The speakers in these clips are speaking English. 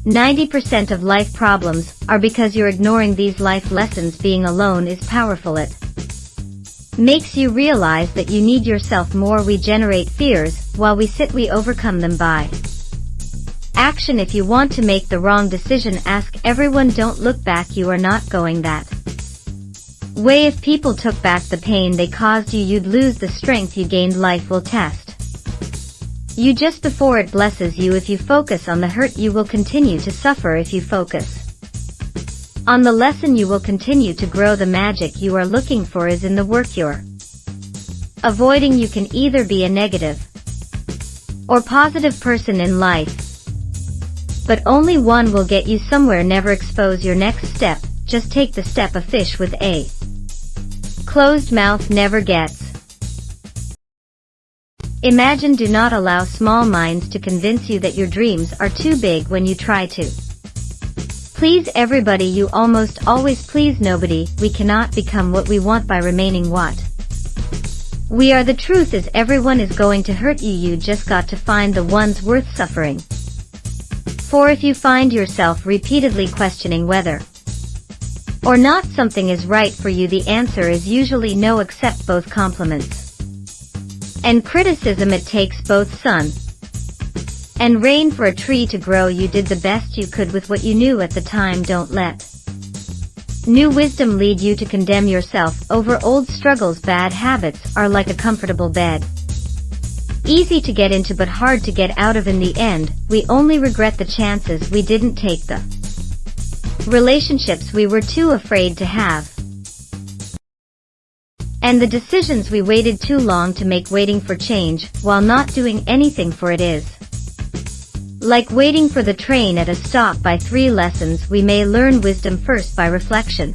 90% of life problems are because you're ignoring these life lessons. Being alone is powerful. It makes you realize that you need yourself more. We generate fears, while we sit we overcome them by action. If you want to make the wrong decision, ask everyone, don't look back. You are not going that way. If people took back the pain they caused you, you'd lose the strength you gained. Life will test you just before it blesses you. If you focus on the hurt, you will continue to suffer. If you focus on the lesson, you will continue to grow. The magic you are looking for is in the work you're avoiding. You can either be a negative or positive person in life, but only one will get you somewhere. Never expose your next step, just take the step. A fish with a closed mouth never gets. Imagine. Do not allow small minds to convince you that your dreams are too big. When you try to please everybody, you almost always please nobody. We cannot become what we want by remaining what we are. The truth is, everyone is going to hurt you. You just got to find the ones worth suffering for. If you find yourself repeatedly questioning whether or not something is right for you, the answer is usually no. Accept both compliments and criticism. It takes both sun and rain for a tree to grow. You did the best you could with what you knew at the time. Don't let new wisdom lead you to condemn yourself over old struggles. Bad habits are like a comfortable bed, easy to get into but hard to get out of. In the end, we only regret the chances we didn't take, the relationships we were too afraid to have, and the decisions we waited too long to make. Waiting for change while not doing anything for it is like waiting for the train at a stop. By 3 lessons we may learn: wisdom first, by reflection,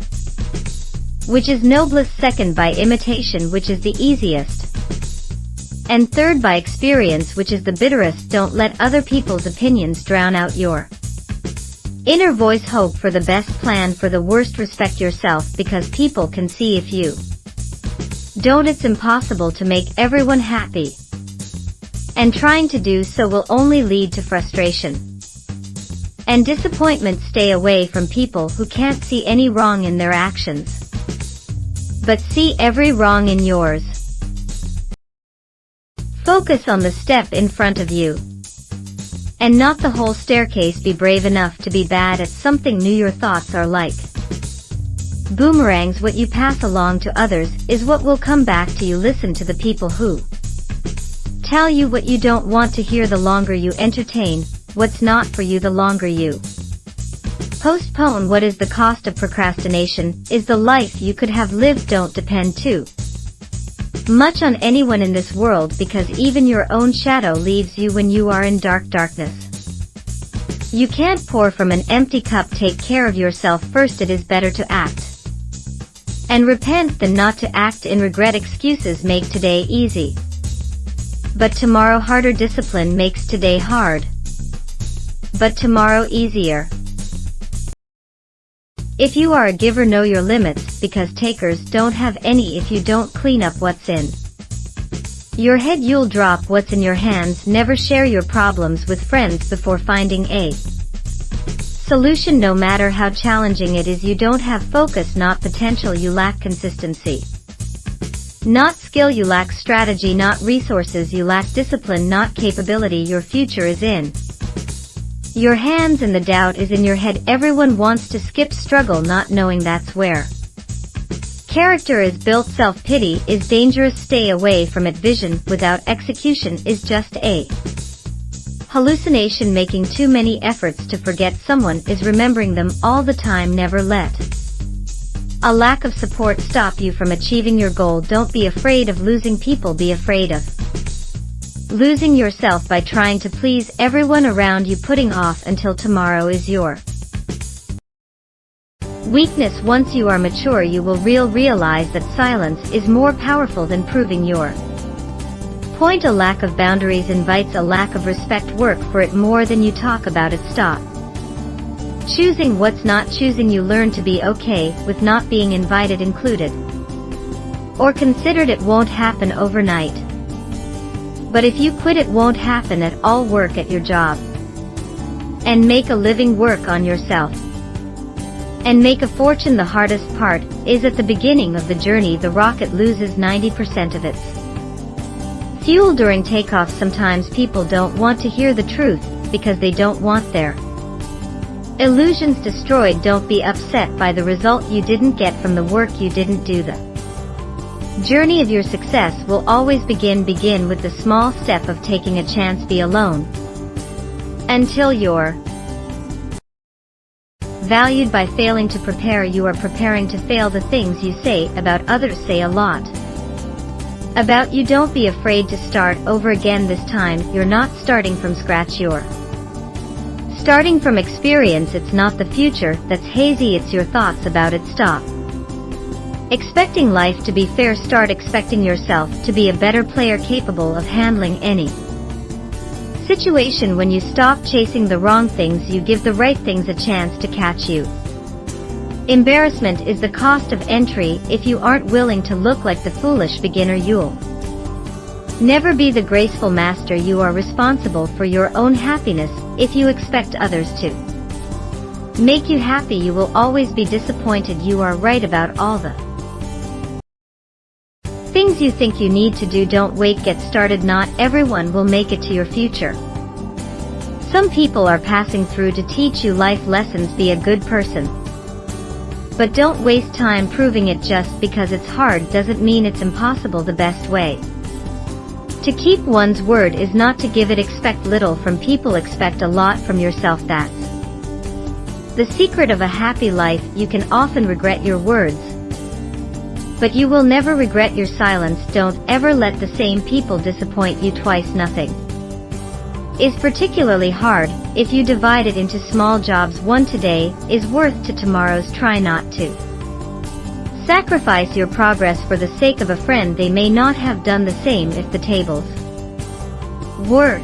which is noblest; second, by imitation, which is the easiest; and third, by experience, which is the bitterest. Don't let other people's opinions drown out your inner voice. Hope for the best, plan for the worst. Respect yourself, because people can see if you don't. It's impossible to make everyone happy, and trying to do so will only lead to frustration and disappointment. Stay away from people who can't see any wrong in their actions, but see every wrong in yours. Focus on the step in front of you, and not the whole staircase. Be brave enough to be bad at something new. Your thoughts are like boomerangs. What you pass along to others is what will come back to you. Listen to the people who tell you what you don't want to hear. The longer you entertain what's not for you, the longer you postpone. What is the cost of procrastination? Is the life you could have lived. Don't depend too much on anyone in this world, because even your own shadow leaves you when you are in darkness. You can't pour from an empty cup. Take care of yourself first. It is better to act and repent than not to act in regret. Excuses make today easy, but tomorrow harder. Discipline makes today hard, but tomorrow easier. If you are a giver, know your limits, because takers don't have any. If you don't clean up what's in your head, you'll drop what's in your hands. Never share your problems with friends before finding a solution, no matter how challenging it is. You don't have focus, not potential. You lack consistency, not skill. You lack strategy, not resources. You lack discipline, not capability. Your future is in your hands, and the doubt is in your head. Everyone wants to skip struggle, not knowing that's where character is built. Self-pity is dangerous. Stay away from it. Vision without execution is just a hallucination. Making too many efforts to forget someone is remembering them all the time. Never let a lack of support stop you from achieving your goal. Don't be afraid of losing people. Be afraid of losing yourself by trying to please everyone around you. Putting off until tomorrow is your weakness. Once you are mature, you will realize that silence is more powerful than proving your point. A lack of boundaries invites a lack of respect. Work for it more than you talk about it. Stop choosing what's not choosing. You learn to be okay with not being invited, included, or considered. It won't happen overnight, but if you quit, it won't happen at all. Work at your job and make a living. Work on yourself and make a fortune. The hardest part is at the beginning of the journey. The rocket loses 90% of its fuel during takeoff. Sometimes people don't want to hear the truth because they don't want their illusions destroyed. Don't be upset by the result you didn't get from the work you didn't do. The journey of your success will always begin with the small step of taking a chance. Be alone until you're valued. By failing to prepare, you are preparing to fail. The things you say about others say a lot about you. Don't be afraid to start over again. This time, you're not starting from scratch, you're starting from experience. It's not the future that's hazy, it's your thoughts about it. Stop expecting life to be fair. Start expecting yourself to be a better player, capable of handling any situation. When you stop chasing the wrong things, you give the right things a chance to catch you. Embarrassment is the cost of entry. If you aren't willing to look like the foolish beginner, you'll never be the graceful master. You are responsible for your own happiness. If you expect others to make you happy, you will always be disappointed. You are right about all the things you think you need to do. Don't wait, get started. Not everyone will make it to your future. Some people are passing through to teach you life lessons. Be a good person, but don't waste time proving it. Just because it's hard doesn't mean it's impossible. The best way to keep one's word is not to give it. Expect little from people, expect a lot from yourself. That's the secret of a happy life. You can often regret your words, but you will never regret your silence. Don't ever let the same people disappoint you twice. Nothing is particularly hard if you divide it into small jobs. One today is worth to tomorrow's. Try not to sacrifice your progress for the sake of a friend. They may not have done the same if the tables were